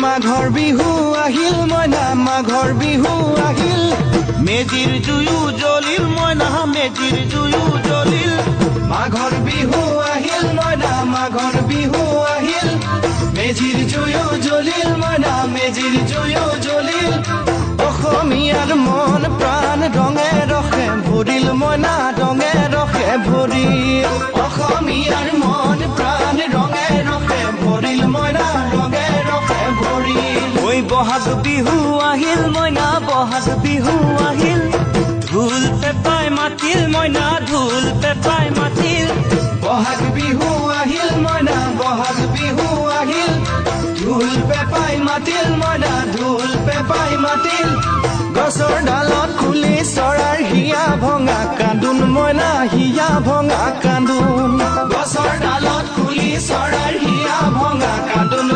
মাঘৰ বিহু আহিল মইনা মাঘৰ বিহু আহিল মেজিৰ জুয়ো জ্বলিল মইনা মেজিৰ জুয়ো জ্বলিল মাঘৰ বিহু আহিল মইনা মাঘৰ বিহু আহিল মেজিৰ জুয়ো জ্বলিল মইনা মেজিৰ জুয়ো জ্বলিল অসমীয়াৰ মন প্ৰাণ ৰঙে ৰসে ভৰিল মইনা ৰঙে ৰসে ভৰিল অসমীয়াৰ মন প্ৰাণ ৰঙে ৰসে ভৰিল মইনা ৰঙে ৰসে ভৰিল ঐ বহাগ বিহু আহিল মইনা বহাগ বিহু আহিল ঢোল পেপাই মাতিল মইনা ঢোল পেপাই মাতিল বহাগ বিহু আহিল মইনা বহাগ বিহু আহিল ঢোল পেপাই মাতিল মইনা ঢোল পেপাই মাতিল গছৰ ডালত খুলি চৰাৰ হিয়া ভঙা কান্দোন মইনা হিয়া ভঙা কান্দোন গছৰ ডালত খুলি চৰাৰ হিয়া ভঙা কান্দোন